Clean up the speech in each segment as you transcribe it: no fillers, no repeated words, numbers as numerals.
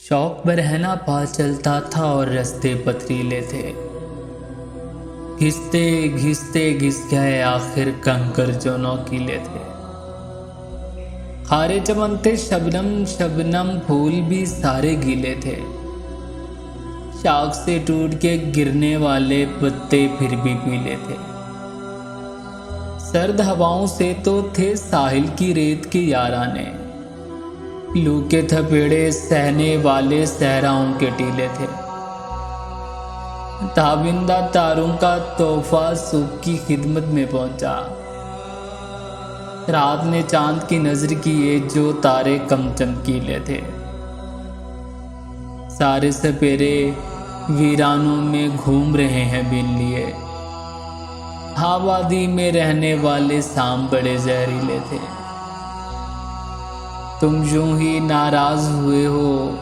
شوق برہنہ پا چلتا تھا اور رستے پتھریلے تھے، گھستے گھستے گھس گئے آخر کنکر جو نوکیلے تھے۔ خارے چمن تھے شبنم شبنم، پھول بھی سارے گیلے تھے، شاخ سے ٹوٹ کے گرنے والے پتے پھر بھی پیلے تھے۔ سرد ہواؤں سے تو تھے ساحل کی ریت کے یارانے، لو کے تھپیڑے سہنے والے صحراؤں کے ٹیلے تھے۔ تابندہ تاروں کا تحفہ صبح کی خدمت میں پہنچا، رات نے چاند کی نظر کیے جو تارے کم چمکیلے تھے۔ سارے سپیرے ویرانوں میں گھوم رہے ہیں بن لیے، آبادی میں رہنے والے سام بڑے زہریلے تھے۔ تم یوں ہی ناراض ہوئے ہو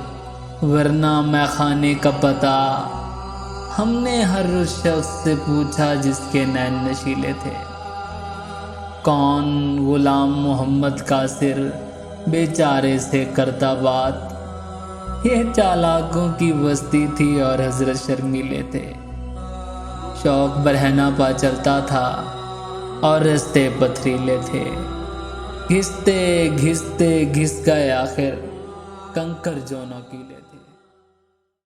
ورنہ میں خانے کا پتہ، ہم نے ہر اس شخص سے پوچھا جس کے نین نشیلے تھے۔ کون غلام محمد قاصر بیچارے سے کرتا بات، یہ چالاکوں کی بستی تھی اور حضرت شرمیلے تھے۔ شوق برہنہ پا چلتا تھا اور رستے پتھریلے تھے، گھستے گھستے گھس گئے آخر کنکر جو نوکیلے تھے۔